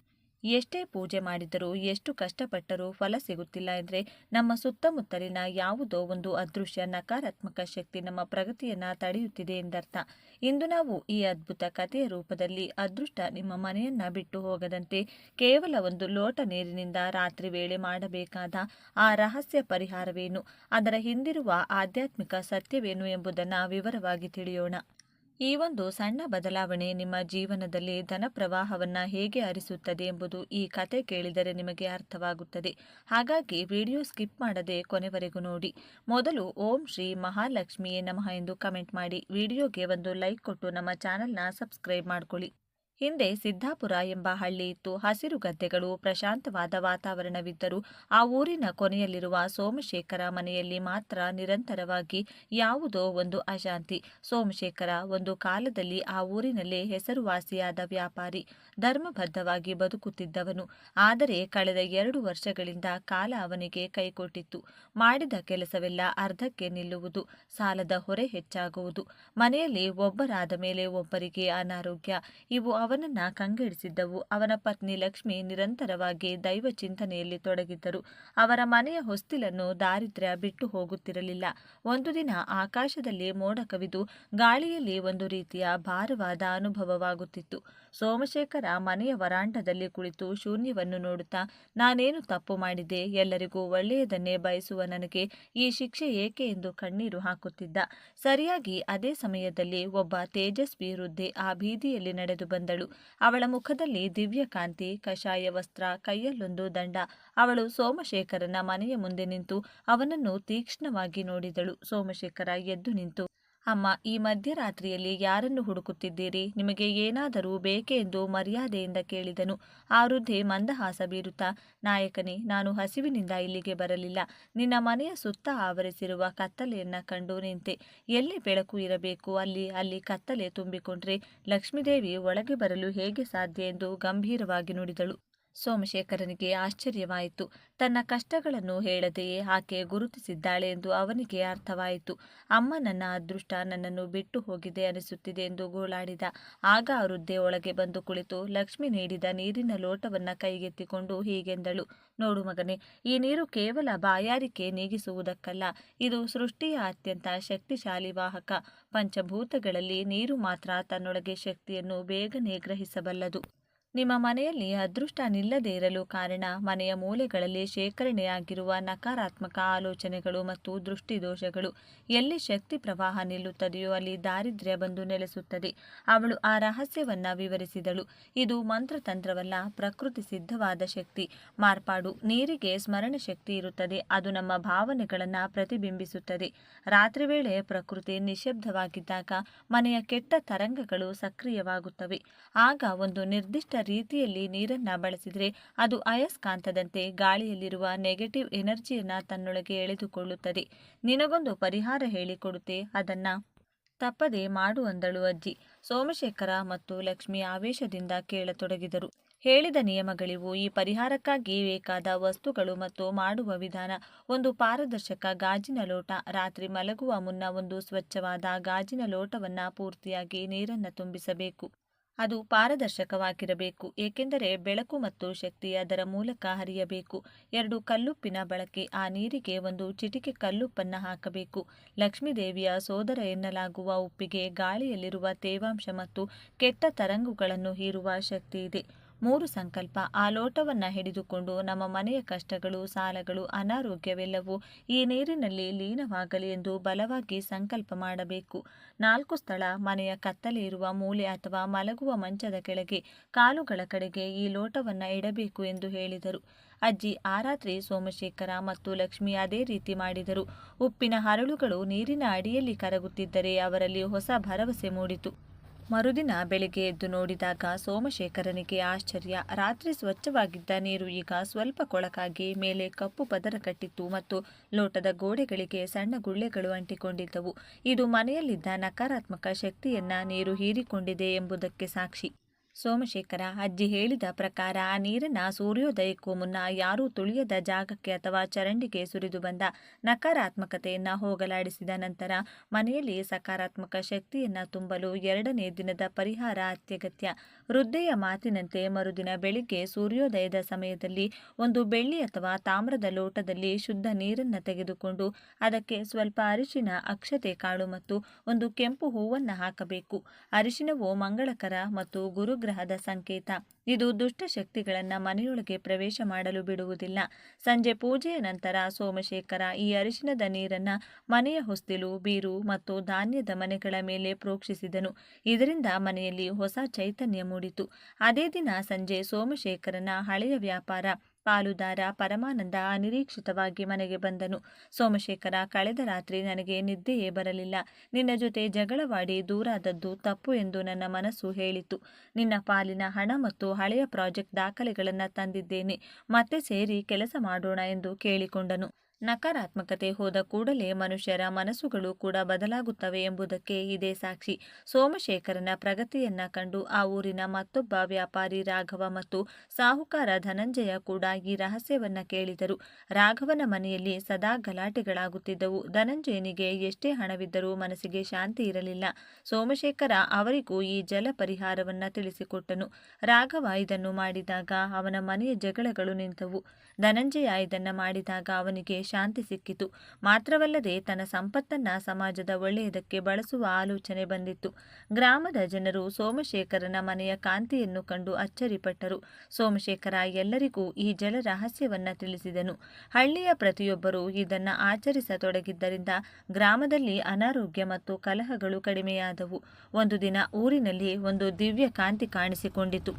ಎಷ್ಟೇ ಪೂಜೆ ಮಾಡಿದರೂ, ಎಷ್ಟು ಕಷ್ಟಪಟ್ಟರೂ ಫಲ ಸಿಗುತ್ತಿಲ್ಲ ಎಂದರೆ ನಮ್ಮ ಸುತ್ತಮುತ್ತಲಿನ ಯಾವುದೋ ಒಂದು ಅದೃಶ್ಯ ನಕಾರಾತ್ಮಕ ಶಕ್ತಿ ನಮ್ಮ ಪ್ರಗತಿಯನ್ನು ತಡೆಯುತ್ತಿದೆ ಎಂದರ್ಥ. ಇಂದು ನಾವು ಈ ಅದ್ಭುತ ಕಥೆಯ ರೂಪದಲ್ಲಿ ಅದೃಷ್ಟ ನಿಮ್ಮ ಮನೆಯನ್ನ ಬಿಟ್ಟು ಹೋಗದಂತೆ ಕೇವಲ ಒಂದು ಲೋಟ ನೀರಿನಿಂದ ರಾತ್ರಿ ವೇಳೆ ಮಾಡಬೇಕಾದ ಆ ರಹಸ್ಯ ಪರಿಹಾರವೇನು, ಅದರ ಹಿಂದಿರುವ ಆಧ್ಯಾತ್ಮಿಕ ಸತ್ಯವೇನು ಎಂಬುದನ್ನು ವಿವರವಾಗಿ ತಿಳಿಯೋಣ. ಈ ಒಂದು ಸಣ್ಣ ಬದಲಾವಣೆ ನಿಮ್ಮ ಜೀವನದಲ್ಲಿ ಧನ ಪ್ರವಾಹವನ್ನು ಹೇಗೆ ಹರಿಸುತ್ತದೆ ಎಂಬುದು ಈ ಕತೆ ಕೇಳಿದರೆ ನಿಮಗೆ ಅರ್ಥವಾಗುತ್ತದೆ. ಹಾಗಾಗಿ ವಿಡಿಯೋ ಸ್ಕಿಪ್ ಮಾಡದೆ ಕೊನೆವರೆಗೂ ನೋಡಿ. ಮೊದಲು ಓಂ ಶ್ರೀ ಮಹಾಲಕ್ಷ್ಮಿಯೇ ನಮಃ ಎಂದು ಕಮೆಂಟ್ ಮಾಡಿ, ವಿಡಿಯೋಗೆ ಒಂದು ಲೈಕ್ ಕೊಟ್ಟು ನಮ್ಮ ಚಾನೆಲ್ನ ಸಬ್ಸ್ಕ್ರೈಬ್ ಮಾಡ್ಕೊಳ್ಳಿ. ಹಿಂದೆ ಸಿದ್ದಾಪುರ ಎಂಬ ಹಳ್ಳಿ ಇತ್ತು. ಹಸಿರು ಗದ್ದೆಗಳು, ಪ್ರಶಾಂತವಾದ ವಾತಾವರಣವಿದ್ದರೂ ಆ ಊರಿನ ಕೊನೆಯಲ್ಲಿರುವ ಸೋಮಶೇಖರ ಮನೆಯಲ್ಲಿ ಮಾತ್ರ ನಿರಂತರವಾಗಿ ಯಾವುದೋ ಒಂದು ಅಶಾಂತಿ. ಸೋಮಶೇಖರ ಒಂದು ಕಾಲದಲ್ಲಿ ಆ ಊರಿನಲ್ಲೇ ಹೆಸರುವಾಸಿಯಾದ ವ್ಯಾಪಾರಿ, ಧರ್ಮಬದ್ಧವಾಗಿ ಬದುಕುತ್ತಿದ್ದವನು. ಆದರೆ ಕಳೆದ 2 ವರ್ಷಗಳಿಂದ ಕಾಲ ಅವನಿಗೆ ಕೈಕೊಟ್ಟಿತ್ತು. ಮಾಡಿದ ಕೆಲಸವೆಲ್ಲ ಅರ್ಧಕ್ಕೆ ನಿಲ್ಲುವುದು, ಸಾಲದ ಹೊರೆ ಹೆಚ್ಚಾಗುವುದು, ಮನೆಯಲ್ಲಿ ಒಬ್ಬರಾದ ಮೇಲೆ ಒಬ್ಬರಿಗೆ ಅನಾರೋಗ್ಯ, ಇವು ಅವನನ್ನ ಕಂಗೆಡಿಸಿದ್ದವು. ಅವನ ಪತ್ನಿ ಲಕ್ಷ್ಮಿ ನಿರಂತರವಾಗಿ ದೈವ ಚಿಂತನೆಯಲ್ಲಿ ತೊಡಗಿದ್ದರು. ಅವರ ಮನೆಯ ಹೊಸ್ತಿಲನ್ನು ದಾರಿದ್ರ್ಯ ಬಿಟ್ಟು ಹೋಗುತ್ತಿರಲಿಲ್ಲ. ಒಂದು ದಿನ ಆಕಾಶದಲ್ಲಿ ಮೋಡ ಕವಿದು ಗಾಳಿಯಲ್ಲಿ ಒಂದು ರೀತಿಯ ಭಾರವಾದ ಅನುಭವವಾಗುತ್ತಿತ್ತು. ಸೋಮಶೇಖರ ಮನೆಯ ವರಾಂಡದಲ್ಲಿ ಕುಳಿತು ಶೂನ್ಯವನ್ನು ನೋಡುತ್ತಾ, ನಾನೇನು ತಪ್ಪು ಮಾಡಿದೆ? ಎಲ್ಲರಿಗೂ ಒಳ್ಳೆಯದನ್ನೇ ಬಯಸುವ ನನಗೆ ಈ ಶಿಕ್ಷೆ ಏಕೆ ಎಂದು ಕಣ್ಣೀರು ಹಾಕುತ್ತಿದ್ದ. ಸರಿಯಾಗಿ ಅದೇ ಸಮಯದಲ್ಲಿ ಒಬ್ಬ ತೇಜಸ್ವಿ ವೃದ್ಧೆ ಆ ಬೀದಿಯಲ್ಲಿ ನಡೆದು ಬಂದಳು. ಅವಳ ಮುಖದಲ್ಲಿ ದಿವ್ಯ ಕಾಂತಿ, ಕಷಾಯ ವಸ್ತ್ರ, ಕೈಯಲ್ಲೊಂದು ದಂಡ. ಅವಳು ಸೋಮಶೇಖರನ ಮನೆಯ ಮುಂದೆ ನಿಂತು ಅವನನ್ನು ತೀಕ್ಷ್ಣವಾಗಿ ನೋಡಿದಳು. ಸೋಮಶೇಖರ ಎದ್ದು ನಿಂತು, ಅಮ್ಮ, ಈ ಮಧ್ಯರಾತ್ರಿಯಲ್ಲಿ ಯಾರನ್ನು ಹುಡುಕುತ್ತಿದ್ದೀರಿ? ನಿಮಗೆ ಏನಾದರೂ ಬೇಕೆ ಎಂದು ಮರ್ಯಾದೆಯಿಂದ ಕೇಳಿದನು. ಆ ವೃದ್ಧೆ ಮಂದಹಾಸ ಬೀರುತ್ತಾ, ನಾಯಕನೇ, ನಾನು ಹಸಿವಿನಿಂದ ಇಲ್ಲಿಗೆ ಬರಲಿಲ್ಲ. ನಿನ್ನ ಮನೆಯ ಸುತ್ತ ಆವರಿಸಿರುವ ಕತ್ತಲೆಯನ್ನ ಕಂಡು ನಿಂತೆ. ಎಲ್ಲಿ ಬೆಳಕು ಇರಬೇಕು ಅಲ್ಲಿ ಕತ್ತಲೆ ತುಂಬಿಕೊಂಡ್ರೆ ಲಕ್ಷ್ಮೀದೇವಿ ಒಳಗೆ ಬರಲು ಹೇಗೆ ಸಾಧ್ಯ ಎಂದು ಗಂಭೀರವಾಗಿ ನುಡಿದಳು. ಸೋಮಶೇಖರನಿಗೆ ಆಶ್ಚರ್ಯವಾಯಿತು. ತನ್ನ ಕಷ್ಟಗಳನ್ನು ಹೇಳದೆಯೇ ಆಕೆ ಗುರುತಿಸಿದ್ದಾಳೆ ಎಂದು ಅವನಿಗೆ ಅರ್ಥವಾಯಿತು. ಅಮ್ಮ, ನನ್ನ ಅದೃಷ್ಟ ನನ್ನನ್ನು ಬಿಟ್ಟು ಹೋಗಿದೆ ಅನಿಸುತ್ತಿದೆ ಎಂದು ಗೋಳಾಡಿದ. ಆಗ ಆ ವೃದ್ಧೆ ಒಳಗೆ ಬಂದು ಕುಳಿತು ಲಕ್ಷ್ಮಿ ನೀಡಿದ ನೀರಿನ ಲೋಟವನ್ನ ಕೈಗೆತ್ತಿಕೊಂಡು ಹೀಗೆಂದಳು, ನೋಡು ಮಗನೇ, ಈ ನೀರು ಕೇವಲ ಬಾಯಾರಿಕೆ ನೀಗಿಸುವುದಕ್ಕಲ್ಲ, ಇದು ಸೃಷ್ಟಿಯ ಅತ್ಯಂತ ಶಕ್ತಿಶಾಲಿ ವಾಹಕ. ಪಂಚಭೂತಗಳಲ್ಲಿ ನೀರು ಮಾತ್ರ ತನ್ನೊಳಗೆ ಶಕ್ತಿಯನ್ನು ಬೇಗನೆ ಗ್ರಹಿಸಬಲ್ಲದು. ನಿಮ್ಮ ಮನೆಯಲ್ಲಿ ಅದೃಷ್ಟ ನಿಲ್ಲದೇ ಇರಲು ಕಾರಣ ಮನೆಯ ಮೂಲೆಗಳಲ್ಲಿ ಶೇಖರಣೆಯಾಗಿರುವ ನಕಾರಾತ್ಮಕ ಆಲೋಚನೆಗಳು ಮತ್ತು ದೃಷ್ಟಿದೋಷಗಳು. ಎಲ್ಲಿ ಶಕ್ತಿ ಪ್ರವಾಹ ನಿಲ್ಲುತ್ತದೆಯೋ ಅಲ್ಲಿ ದಾರಿದ್ರ್ಯ ಬಂದು ನೆಲೆಸುತ್ತದೆ. ಅವಳು ಆ ರಹಸ್ಯವನ್ನ ವಿವರಿಸಿದಳು. ಇದು ಮಂತ್ರತಂತ್ರವಲ್ಲ, ಪ್ರಕೃತಿ ಸಿದ್ಧವಾದ ಶಕ್ತಿ, ಮಾರ್ಪಾಡು. ನೀರಿಗೆ ಸ್ಮರಣ ಶಕ್ತಿ ಇರುತ್ತದೆ. ಅದು ನಮ್ಮ ಭಾವನೆಗಳನ್ನು ಪ್ರತಿಬಿಂಬಿಸುತ್ತದೆ. ರಾತ್ರಿ ವೇಳೆ ಪ್ರಕೃತಿ ನಿಶ್ಶಬ್ದವಾಗಿದ್ದಾಗ ಮನೆಯ ಕೆಟ್ಟ ತರಂಗಗಳು ಸಕ್ರಿಯವಾಗುತ್ತವೆ. ಆಗ ಒಂದು ನಿರ್ದಿಷ್ಟ ರೀತಿಯಲ್ಲಿ ನೀರನ್ನ ಬಳಸಿದರೆ ಅದು ಅಯಸ್ಕಾಂತದಂತೆ ಗಾಳಿಯಲ್ಲಿರುವ ನೆಗೆಟಿವ್ ಎನರ್ಜಿಯನ್ನ ತನ್ನೊಳಗೆ ಎಳೆದುಕೊಳ್ಳುತ್ತದೆ. ನಿನಗೊಂದು ಪರಿಹಾರ ಹೇಳಿಕೊಡುತ್ತೆ, ಅದನ್ನ ತಪ್ಪದೆ ಮಾಡು ಅಂದಳು ಅಜ್ಜಿ. ಸೋಮಶೇಖರ ಮತ್ತು ಲಕ್ಷ್ಮಿ ಆವೇಶದಿಂದ ಕೇಳತೊಡಗಿದರು. ಹೇಳಿದ ನಿಯಮಗಳಿವು. ಈ ಪರಿಹಾರಕ್ಕಾಗಿ ಬೇಕಾದ ವಸ್ತುಗಳು ಮತ್ತು ಮಾಡುವ ವಿಧಾನ: ಒಂದು ಪಾರದರ್ಶಕ ಗಾಜಿನ ಲೋಟ. ರಾತ್ರಿ ಮಲಗುವ ಮುನ್ನ ಒಂದು ಸ್ವಚ್ಛವಾದ ಗಾಜಿನ ಲೋಟವನ್ನ ಪೂರ್ತಿಯಾಗಿ ನೀರನ್ನು ತುಂಬಿಸಬೇಕು. ಅದು ಪಾರದರ್ಶಕವಾಗಿರಬೇಕು, ಏಕೆಂದರೆ ಬೆಳಕು ಮತ್ತು ಶಕ್ತಿ ಅದರ ಮೂಲಕ ಹರಿಯಬೇಕು. 2 ಕಲ್ಲುಪ್ಪಿನ ಬಳಕೆ. ಆ ನೀರಿಗೆ ಒಂದು ಚಿಟಿಕೆ ಕಲ್ಲುಪ್ಪನ್ನು ಹಾಕಬೇಕು. ಲಕ್ಷ್ಮೀದೇವಿಯ ಸೋದರ ಎನ್ನಲಾಗುವ ಉಪ್ಪಿಗೆ ಗಾಳಿಯಲ್ಲಿರುವ ತೇವಾಂಶ ಮತ್ತು ಕೆಟ್ಟ ತರಂಗುಗಳನ್ನು ಹೀರುವ ಶಕ್ತಿ ಇದೆ. 3 ಸಂಕಲ್ಪ. ಆ ಲೋಟವನ್ನು ಹಿಡಿದುಕೊಂಡು ನಮ್ಮ ಮನೆಯ ಕಷ್ಟಗಳು, ಸಾಲಗಳು, ಅನಾರೋಗ್ಯವೆಲ್ಲವೂ ಈ ನೀರಿನಲ್ಲಿ ಲೀನವಾಗಲಿ ಎಂದು ಬಲವಾಗಿ ಸಂಕಲ್ಪ ಮಾಡಬೇಕು. 4 ಸ್ಥಳ. ಮನೆಯ ಕತ್ತಲೆ ಇರುವ ಮೂಲೆ ಅಥವಾ ಮಲಗುವ ಮಂಚದ ಕೆಳಗೆ, ಕಾಲುಗಳ ಕಡೆಗೆ ಈ ಲೋಟವನ್ನು ಇಡಬೇಕು ಎಂದು ಹೇಳಿದರು. ಅಜ್ಜಿ ಆ ರಾತ್ರಿ ಸೋಮಶೇಖರ ಮತ್ತು ಲಕ್ಷ್ಮಿ ಅದೇ ರೀತಿ ಮಾಡಿದರು. ಉಪ್ಪಿನ ಹರಳುಗಳು ನೀರಿನ ಅಡಿಯಲ್ಲಿ ಕರಗುತ್ತಿದ್ದರೆ ಅವರಲ್ಲಿ ಹೊಸ ಭರವಸೆ ಮೂಡಿತು. ಮರುದಿನ ಬೆಳಿಗ್ಗೆ ಎದ್ದು ನೋಡಿದಾಗ ಸೋಮಶೇಖರನಿಗೆ ಆಶ್ಚರ್ಯ. ರಾತ್ರಿ ಸ್ವಚ್ಛವಾಗಿದ್ದ ನೀರು ಈಗ ಸ್ವಲ್ಪ ಕೊಳಕಾಗಿ ಮೇಲೆ ಕಪ್ಪು ಪದರ ಕಟ್ಟಿತ್ತು ಮತ್ತು ಲೋಟದ ಗೋಡೆಗಳಿಗೆ ಸಣ್ಣ ಗುಳ್ಳೆಗಳು ಅಂಟಿಕೊಂಡಿದ್ದವು. ಇದು ಮನೆಯಲ್ಲಿದ್ದ ನಕಾರಾತ್ಮಕ ಶಕ್ತಿಯನ್ನ ನೀರು ಹೀರಿಕೊಂಡಿದೆ ಎಂಬುದಕ್ಕೆ ಸಾಕ್ಷಿ. ಸೋಮಶೇಖರ ಅಜ್ಜಿ ಹೇಳಿದ ಪ್ರಕಾರ ಆ ನೀರನ್ನು ಸೂರ್ಯೋದಯಕ್ಕೂ ಮುನ್ನ ಯಾರೂ ತುಳಿಯದ ಜಾಗಕ್ಕೆ ಅಥವಾ ಚರಂಡಿಗೆ ಸುರಿದು ಬಂದ ನಕಾರಾತ್ಮಕತೆಯನ್ನು ಹೋಗಲಾಡಿಸಿದ ನಂತರ ಮನೆಯಲ್ಲಿ ಸಕಾರಾತ್ಮಕ ಶಕ್ತಿಯನ್ನು ತುಂಬಲು 2ನೇ ದಿನದ ಪರಿಹಾರ ಅತ್ಯಗತ್ಯ. ವೃದ್ಧೆಯ ಮಾತಿನಂತೆ ಮರುದಿನ ಬೆಳಿಗ್ಗೆ ಸೂರ್ಯೋದಯದ ಸಮಯದಲ್ಲಿ ಒಂದು ಬೆಳ್ಳಿ ಅಥವಾ ತಾಮ್ರದ ಲೋಟದಲ್ಲಿ ಶುದ್ಧ ನೀರನ್ನು ತೆಗೆದುಕೊಂಡು ಅದಕ್ಕೆ ಸ್ವಲ್ಪ ಅರಿಶಿನ, ಅಕ್ಷತೆ ಕಾಳು ಮತ್ತು ಒಂದು ಕೆಂಪು ಹೂವನ್ನು ಹಾಕಬೇಕು. ಅರಿಶಿನವು ಮಂಗಳಕರ ಮತ್ತು ಗುರುಗ್ರಹದ ಸಂಕೇತ. ಇದು ದುಷ್ಟ ಶಕ್ತಿಗಳನ್ನು ಮನೆಯೊಳಗೆ ಪ್ರವೇಶ ಮಾಡಲು ಬಿಡುವುದಿಲ್ಲ. ಸಂಜೆ ಪೂಜೆಯ ನಂತರ ಸೋಮಶೇಖರ ಈ ಅರಿಶಿನದ ನೀರನ್ನು ಮನೆಯ ಹೊಸ್ತಿಲು, ಬೀರು ಮತ್ತು ಧಾನ್ಯದ ಮನೆಗಳ ಮೇಲೆ ಪ್ರೋಕ್ಷಿಸಿದನು. ಇದರಿಂದ ಮನೆಯಲ್ಲಿ ಹೊಸ ಚೈತನ್ಯ ಮೂಡಿತು. ಅದೇ ದಿನ ಸಂಜೆ ಸೋಮಶೇಖರನ ಹಳೆಯ ವ್ಯಾಪಾರ ಪಾಲುದಾರ ಪರಮಾನಂದ ಅನಿರೀಕ್ಷಿತವಾಗಿ ಮನೆಗೆ ಬಂದನು. ಸೋಮಶೇಖರ, ಕಳೆದ ರಾತ್ರಿ ನನಗೆ ನಿದ್ದೆಯೇ ಬರಲಿಲ್ಲ. ನಿನ್ನ ಜೊತೆ ಜಗಳವಾಡಿ ದೂರಾದದ್ದು ತಪ್ಪು ಎಂದು ನನ್ನ ಮನಸ್ಸು ಹೇಳಿತು. ನಿನ್ನ ಪಾಲಿನ ಹಣ ಮತ್ತು ಹಳೆಯ ಪ್ರಾಜೆಕ್ಟ್ ದಾಖಲೆಗಳನ್ನು ತಂದಿದ್ದೇನೆ. ಮತ್ತೆ ಸೇರಿ ಕೆಲಸ ಮಾಡೋಣ ಎಂದು ಕೇಳಿಕೊಂಡನು. ನಕಾರಾತ್ಮಕತೆ ಹೋದ ಕೂಡಲೇ ಮನುಷ್ಯರ ಮನಸ್ಸುಗಳು ಕೂಡ ಬದಲಾಗುತ್ತವೆ ಎಂಬುದಕ್ಕೆ ಇದೇ ಸಾಕ್ಷಿ. ಸೋಮಶೇಖರನ ಪ್ರಗತಿಯನ್ನ ಕಂಡು ಆ ಊರಿನ ಮತ್ತೊಬ್ಬ ವ್ಯಾಪಾರಿ ರಾಘವ ಮತ್ತು ಸಾಹುಕಾರ ಧನಂಜಯ ಕೂಡ ಈ ರಹಸ್ಯವನ್ನ ಕೇಳಿದರು. ರಾಘವನ ಮನೆಯಲ್ಲಿ ಸದಾ ಗಲಾಟೆಗಳಾಗುತ್ತಿದ್ದವು. ಧನಂಜಯನಿಗೆ ಎಷ್ಟೇ ಹಣವಿದ್ದರೂ ಮನಸ್ಸಿಗೆ ಶಾಂತಿ ಇರಲಿಲ್ಲ. ಸೋಮಶೇಖರ ಅವರಿಗೂ ಈ ಜಲ ಪರಿಹಾರವನ್ನ ತಿಳಿಸಿಕೊಟ್ಟನು. ರಾಘವ ಇದನ್ನು ಮಾಡಿದಾಗ ಅವನ ಮನೆಯ ಜಗಳಗಳು ನಿಂತವು. ಧನಂಜಯ ಇದನ್ನ ಮಾಡಿದಾಗ ಅವನಿಗೆ ಶಾಂತಿ ಸಿಕ್ಕಿತು. ಮಾತ್ರವಲ್ಲದೆ ತನ್ನ ಸಂಪತ್ತನ್ನ ಸಮಾಜದ ಒಳ್ಳೆಯದಕ್ಕೆ ಬಳಸುವ ಆಲೋಚನೆ ಬಂದಿತ್ತು. ಗ್ರಾಮದ ಜನರು ಸೋಮಶೇಖರನ ಮನೆಯ ಕಾಂತಿಯನ್ನು ಕಂಡು ಅಚ್ಚರಿಪಟ್ಟರು. ಸೋಮಶೇಖರ ಎಲ್ಲರಿಗೂ ಈ ಜಲ ರಹಸ್ಯವನ್ನ ತಿಳಿಸಿದನು. ಹಳ್ಳಿಯ ಪ್ರತಿಯೊಬ್ಬರೂ ಇದನ್ನು ಆಚರಿಸತೊಡಗಿದ್ದರಿಂದ ಗ್ರಾಮದಲ್ಲಿ ಅನಾರೋಗ್ಯ ಮತ್ತು ಕಲಹಗಳು ಕಡಿಮೆಯಾದವು. ಒಂದು ದಿನ ಊರಿನಲ್ಲಿ ಒಂದು ದಿವ್ಯ ಕಾಂತಿ ಕಾಣಿಸಿಕೊಂಡಿತು.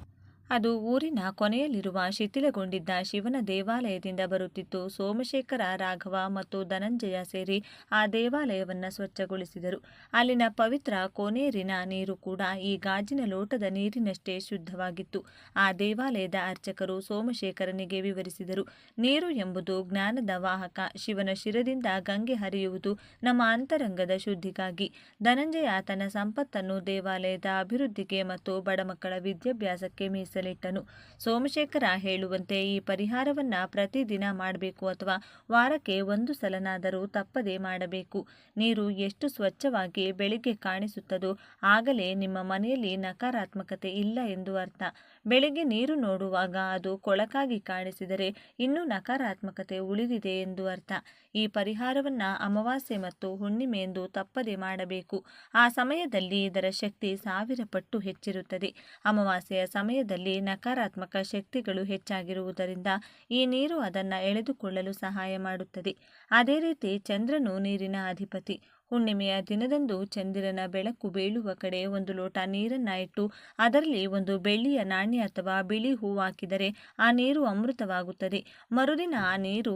ಅದು ಊರಿನ ಕೊನೆಯಲ್ಲಿರುವ ಶಿಥಿಲಗೊಂಡಿದ್ದ ಶಿವನ ದೇವಾಲಯದಿಂದ ಬರುತ್ತಿತ್ತು. ಸೋಮಶೇಖರ, ರಾಘವ ಮತ್ತು ಧನಂಜಯ ಸೇರಿ ಆ ದೇವಾಲಯವನ್ನು ಸ್ವಚ್ಛಗೊಳಿಸಿದರು. ಅಲ್ಲಿನ ಪವಿತ್ರ ಕೋನೇರಿನ ನೀರು ಕೂಡ ಈ ಗಾಜಿನ ಲೋಟದ ನೀರಿನಷ್ಟೇ ಶುದ್ಧವಾಗಿತ್ತು. ಆ ದೇವಾಲಯದ ಅರ್ಚಕರು ಸೋಮಶೇಖರನಿಗೆ ವಿವರಿಸಿದರು. ನೀರು ಎಂಬುದು ಜ್ಞಾನದ ವಾಹಕ. ಶಿವನ ಶಿರದಿಂದ ಗಂಗೆ ಹರಿಯುವುದು ನಮ್ಮ ಅಂತರಂಗದ ಶುದ್ಧಿಗಾಗಿ. ಧನಂಜಯ ತನ್ನ ಸಂಪತ್ತನ್ನು ದೇವಾಲಯದ ಅಭಿವೃದ್ಧಿಗೆ ಮತ್ತು ಬಡಮಕ್ಕಳ ವಿದ್ಯಾಭ್ಯಾಸಕ್ಕೆ ಮೀಸಲಿಟ್ಟನು. ಸೋಮಶೇಖರ ಹೇಳುವಂತೆ ಈ ಪರಿಹಾರವನ್ನ ಪ್ರತಿದಿನ ಮಾಡಬೇಕು ಅಥವಾ ವಾರಕ್ಕೆ 1 ಸಲನಾದರೂ ತಪ್ಪದೇ ಮಾಡಬೇಕು. ನೀರು ಎಷ್ಟು ಸ್ವಚ್ಛವಾಗಿ ಬೆಳಿಗ್ಗೆ ಕಾಣಿಸುತ್ತದೋ ಆಗಲೇ ನಿಮ್ಮ ಮನೆಯಲ್ಲಿ ನಕಾರಾತ್ಮಕತೆ ಇಲ್ಲ ಎಂದು ಅರ್ಥ. ಬೆಳಿಗ್ಗೆ ನೀರು ನೋಡುವಾಗ ಅದು ಕೊಳಕಾಗಿ ಕಾಣಿಸಿದರೆ ಇನ್ನೂ ನಕಾರಾತ್ಮಕತೆ ಉಳಿದಿದೆ ಎಂದು ಅರ್ಥ. ಈ ಪರಿಹಾರವನ್ನ ಅಮಾವಾಸ್ಯೆ ಮತ್ತು ಹುಣ್ಣಿಮೆ ಎಂದು ತಪ್ಪದೇ ಮಾಡಬೇಕು. ಆ ಸಮಯದಲ್ಲಿ ಇದರ ಶಕ್ತಿ 1000 ಪಟ್ಟು ಹೆಚ್ಚಿರುತ್ತದೆ. ಅಮಾವಾಸ್ಯೆಯ ಸಮಯದಲ್ಲಿ ನಕಾರಾತ್ಮಕ ಶಕ್ತಿಗಳು ಹೆಚ್ಚಾಗಿರುವುದರಿಂದ ಈ ನೀರು ಅದನ್ನು ಎಳೆದುಕೊಳ್ಳಲು ಸಹಾಯ ಮಾಡುತ್ತದೆ. ಅದೇ ರೀತಿ ಚಂದ್ರನು ನೀರಿನ ಅಧಿಪತಿ. ಹುಣ್ಣಿಮೆಯ ದಿನದಂದು ಚಂದಿರನ ಬೆಳಕು ಬೀಳುವ ಕಡೆ 1 ಲೋಟ ನೀರನ್ನ ಇಟ್ಟು ಅದರಲ್ಲಿ ಒಂದು ಬೆಳ್ಳಿಯ ನಾಣ್ಯ ಅಥವಾ ಬಿಳಿ ಹೂ ಹಾಕಿದರೆ ಆ ನೀರು ಅಮೃತವಾಗುತ್ತದೆ. ಮರುದಿನ ಆ ನೀರು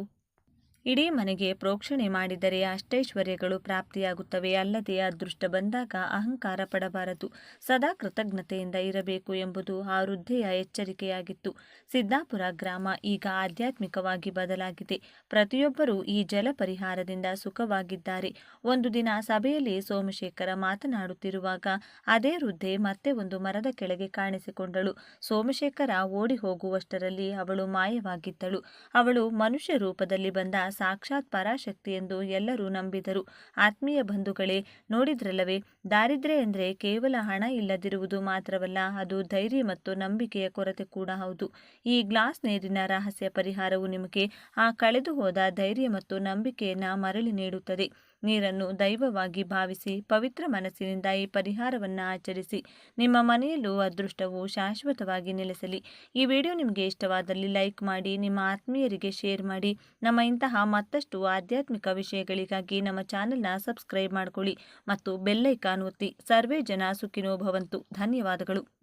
ಇಡೀ ಮನೆಗೆ ಪ್ರೋಕ್ಷಣೆ ಮಾಡಿದರೆ ಅಷ್ಟೈಶ್ವರ್ಯಗಳು ಪ್ರಾಪ್ತಿಯಾಗುತ್ತವೆ. ಅಲ್ಲದೆ ಅದೃಷ್ಟ ಬಂದಾಗ ಅಹಂಕಾರ ಪಡಬಾರದು, ಸದಾ ಕೃತಜ್ಞತೆಯಿಂದ ಇರಬೇಕು ಎಂಬುದು ಆ ವೃದ್ಧೆಯ ಎಚ್ಚರಿಕೆಯಾಗಿತ್ತು. ಸಿದ್ದಾಪುರ ಗ್ರಾಮ ಈಗ ಆಧ್ಯಾತ್ಮಿಕವಾಗಿ ಬದಲಾಗಿದೆ. ಪ್ರತಿಯೊಬ್ಬರೂ ಈ ಜಲ ಪರಿಹಾರದಿಂದ ಸುಖವಾಗಿದ್ದಾರೆ. ಒಂದು ದಿನ ಸಭೆಯಲ್ಲಿ ಸೋಮಶೇಖರ ಮಾತನಾಡುತ್ತಿರುವಾಗ ಅದೇ ವೃದ್ಧೆ ಮತ್ತೆ ಒಂದು ಮರದ ಕೆಳಗೆ ಕಾಣಿಸಿಕೊಂಡಳು. ಸೋಮಶೇಖರ ಓಡಿ ಹೋಗುವಷ್ಟರಲ್ಲಿ ಅವಳು ಮಾಯವಾಗಿದ್ದಳು. ಅವಳು ಮನುಷ್ಯ ರೂಪದಲ್ಲಿ ಬಂದ ಸಾಕ್ಷಾತ್ ಪರಾಶಕ್ತಿ ಎಂದು ಎಲ್ಲರೂ ನಂಬಿದರು. ಆತ್ಮೀಯ ಬಂಧುಗಳೇ, ನೋಡಿದ್ರಲ್ಲವೇ, ದಾರಿದ್ರ್ಯ ಎಂದರೆ ಕೇವಲ ಹಣ ಇಲ್ಲದಿರುವುದು ಮಾತ್ರವಲ್ಲ, ಅದು ಧೈರ್ಯ ಮತ್ತು ನಂಬಿಕೆಯ ಕೊರತೆ ಕೂಡ ಹೌದು. ಈ ಗ್ಲಾಸ್ ನೀರಿನ ರಹಸ್ಯ ಪರಿಹಾರವು ನಿಮಗೆ ಆ ಕಳೆದು ಹೋದ ಧೈರ್ಯ ಮತ್ತು ನಂಬಿಕೆಯನ್ನು ಮರಳಿ ನೀಡುತ್ತದೆ. ನೀರನ್ನು ದೈವವಾಗಿ ಭಾವಿಸಿ ಪವಿತ್ರ ಮನಸ್ಸಿನಿಂದ ಈ ಪರಿಹಾರವನ್ನು ಆಚರಿಸಿ. ನಿಮ್ಮ ಮನೆಯಲ್ಲೂ ಅದೃಷ್ಟವು ಶಾಶ್ವತವಾಗಿ ನೆಲೆಸಲಿ. ಈ ವಿಡಿಯೋ ನಿಮಗೆ ಇಷ್ಟವಾದಲ್ಲಿ ಲೈಕ್ ಮಾಡಿ, ನಿಮ್ಮ ಆತ್ಮೀಯರಿಗೆ ಶೇರ್ ಮಾಡಿ. ನಮ್ಮ ಇಂತಹ ಮತ್ತಷ್ಟು ಆಧ್ಯಾತ್ಮಿಕ ವಿಷಯಗಳಿಗಾಗಿ ನಮ್ಮ ಚಾನೆಲ್ನ ಸಬ್ಸ್ಕ್ರೈಬ್ ಮಾಡಿಕೊಳ್ಳಿ ಮತ್ತು ಬೆಲ್ ಐಕಾನ್ ಒತ್ತಿ. ಸರ್ವೇ ಜನ ಸುಖಿನೋ ಭವಂತು. ಧನ್ಯವಾದಗಳು.